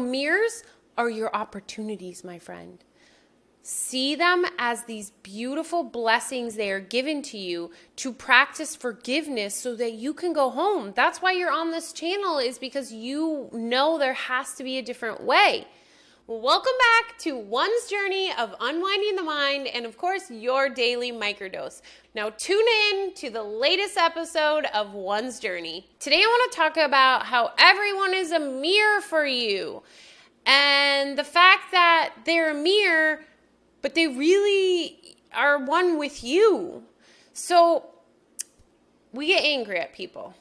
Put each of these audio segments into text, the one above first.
mirrors are your opportunities, my friend. See them as these beautiful blessings they are given to you to practice forgiveness so that you can go home. That's why you're on this channel, is because you know there has to be a different way. Welcome back to One's journey of unwinding the mind and, of course, your daily microdose. Now tune in to the latest episode of One's journey. Today I want to talk about how everyone is a mirror for you and the fact that they're a mirror, but they really are one with you. So we get angry at people,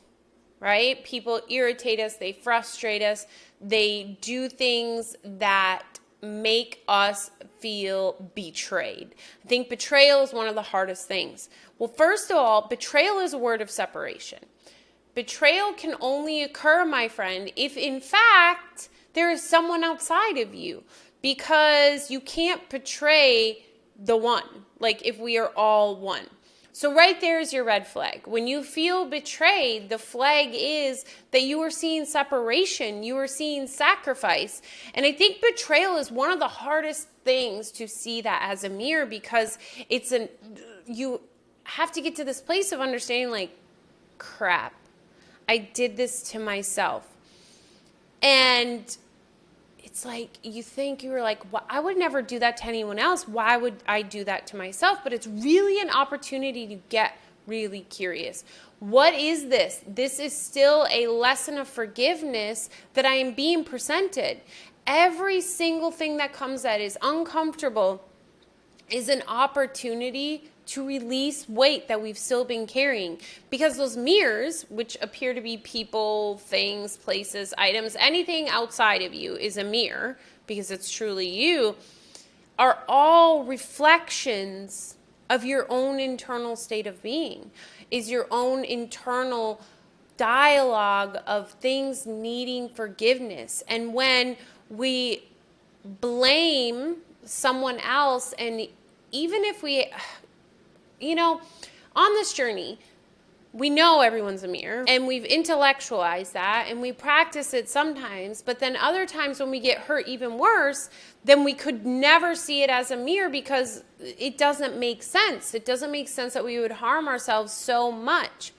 right? People irritate us, they frustrate us, they do things that make us feel betrayed. I think betrayal is one of the hardest things. Well, first of all, betrayal is a word of separation. Betrayal can only occur, my friend, if in fact there is someone outside of you, because you can't betray the one, like if we are all one. So right there is your red flag. When you feel betrayed, the flag is that you are seeing separation, you are seeing sacrifice. And I think betrayal is one of the hardest things to see that as a mirror, because you have to get to this place of understanding, like, crap, I did this to myself. And it's like, you think, you were like, well, I would never do that to anyone else. Why would I do that to myself? But it's really an opportunity to get really curious. What is this? This is still a lesson of forgiveness that I am being presented. Every single thing that comes that is uncomfortable is an opportunity to release weight that we've still been carrying. Because those mirrors, which appear to be people, things, places, items, anything outside of you is a mirror, because it's truly you, are all reflections of your own internal state of being, is your own internal dialogue of things needing forgiveness. And when we blame someone else, and even if we, on this journey, we know everyone's a mirror and we've intellectualized that and we practice it sometimes, but then other times when we get hurt even worse, then we could never see it as a mirror because it doesn't make sense. It doesn't make sense that we would harm ourselves so much.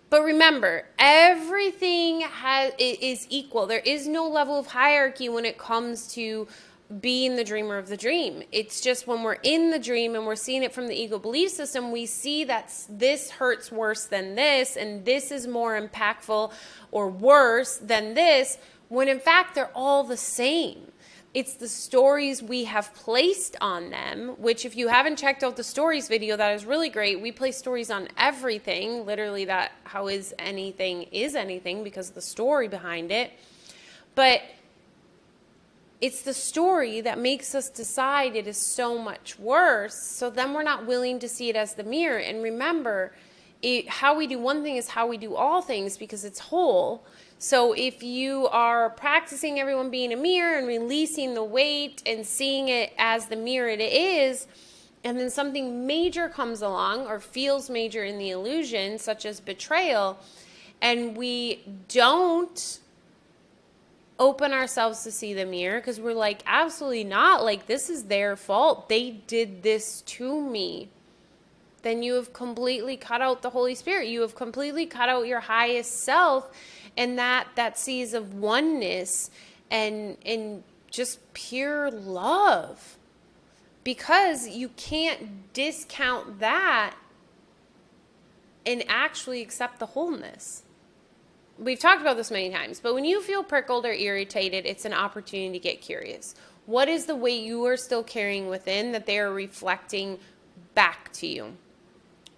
But remember, everything is equal. There is no level of hierarchy when it comes to being the dreamer of the dream. It's just when we're in the dream and we're seeing it from the ego belief system, we see that this hurts worse than this, and this is more impactful or worse than this, when in fact they're all the same. It's the stories we have placed on them, which if you haven't checked out the stories video, that is really great. We place stories on everything, literally that how is anything because of the story behind it. But it's the story that makes us decide it is so much worse. So then we're not willing to see it as the mirror. And remember, how we do one thing is how we do all things, because it's whole. So if you are practicing everyone being a mirror and releasing the weight and seeing it as the mirror it is, and then something major comes along or feels major in the illusion, such as betrayal, and we don't open ourselves to see the mirror because we're like, absolutely not, like this is their fault, they did this to me, then you have completely cut out the Holy Spirit. You have completely cut out your highest self, and that sees of oneness and just pure love, because you can't discount that and actually accept the wholeness. We've talked about this many times, but when you feel prickled or irritated, it's an opportunity to get curious. What is the weight you are still carrying within that they are reflecting back to you?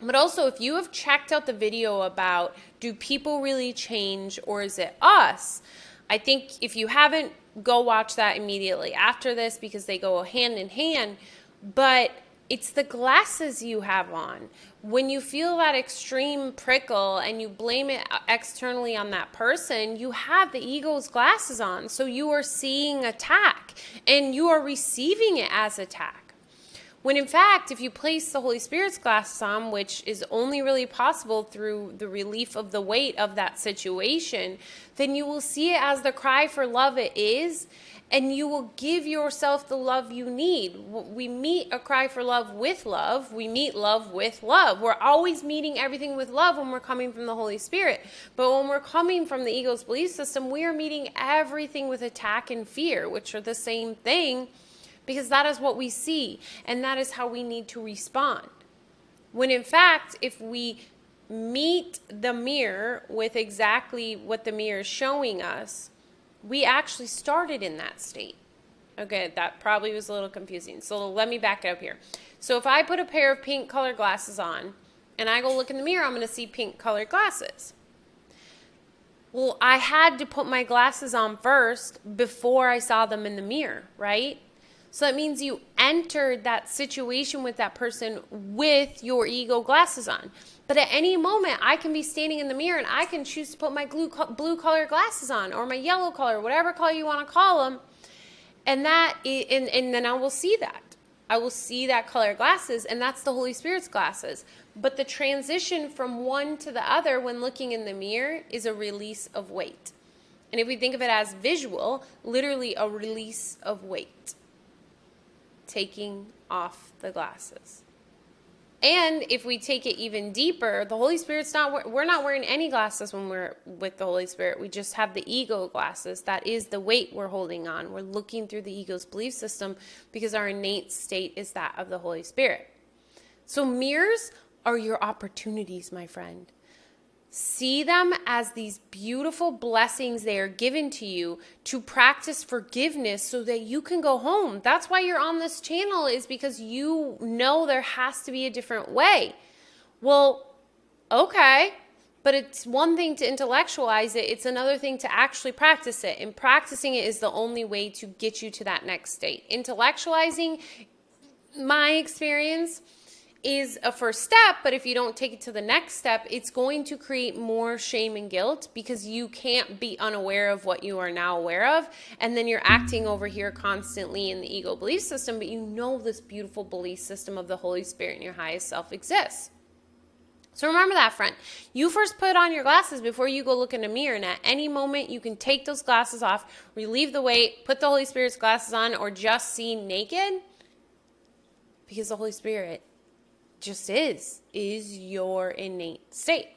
But also, if you have checked out the video about, do people really change or is it us? I think if you haven't, go watch that immediately after this, because they go hand in hand. But it's the glasses you have on. When you feel that extreme prickle and you blame it externally on that person, you have the ego's glasses on. So you are seeing attack and you are receiving it as attack. When in fact, if you place the Holy Spirit's glasses on, which is only really possible through the relief of the weight of that situation, then you will see it as the cry for love it is, and you will give yourself the love you need. We meet a cry for love with love. We meet love with love. We're always meeting everything with love when we're coming from the Holy Spirit. But when we're coming from the ego's belief system, we are meeting everything with attack and fear, which are the same thing, because that is what we see, and that is how we need to respond. When in fact, if we meet the mirror with exactly what the mirror is showing us, we actually started in that state. Okay, that probably was a little confusing. So let me back it up here. So if I put a pair of pink colored glasses on and I go look in the mirror, I'm going to see pink colored glasses. Well, I had to put my glasses on first before I saw them in the mirror, right? So that means you entered that situation with that person with your ego glasses on. But at any moment, I can be standing in the mirror and I can choose to put my blue color glasses on, or my yellow color, whatever color you want to call them. And then I will see that. I will see that color glasses, and that's the Holy Spirit's glasses. But the transition from one to the other when looking in the mirror is a release of weight. And if we think of it as visual, literally a release of weight. Taking off the glasses. And if we take it even deeper, the Holy Spirit's we're not wearing any glasses when we're with the Holy Spirit. We just have the ego glasses. That is the weight we're holding on. We're looking through the ego's belief system because our innate state is that of the Holy Spirit. So mirrors are your opportunities, my friend. See them as these beautiful blessings they are given to you to practice forgiveness so that you can go home. That's why you're on this channel, is because you know there has to be a different way. Well, okay, but it's one thing to intellectualize it. It's another thing to actually practice it. And practicing it is the only way to get you to that next state. Intellectualizing, my experience, is a first step, but if you don't take it to the next step, it's going to create more shame and guilt because you can't be unaware of what you are now aware of, and then you're acting over here constantly in the ego belief system, but you know this beautiful belief system of the Holy Spirit and your highest self exists. So remember that, friend. You first put on your glasses before you go look in the mirror, and at any moment you can take those glasses off, relieve the weight, put the Holy Spirit's glasses on, or just see naked, because the Holy Spirit just is your innate state.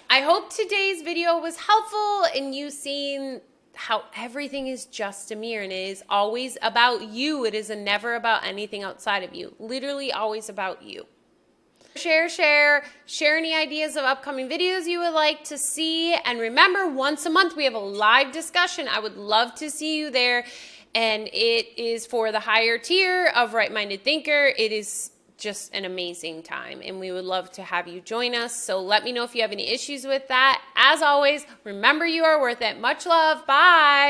I hope today's video was helpful in you seeing how everything is just a mirror, and it is always about you. It is never about anything outside of you. Literally always about you. Share any ideas of upcoming videos you would like to see. And remember, once a month we have a live discussion. I would love to see you there. And it is for the higher tier of Right-Minded Thinker. It is just an amazing time, and we would love to have you join us. So let me know if you have any issues with that. As always, remember, you are worth it. Much love. Bye.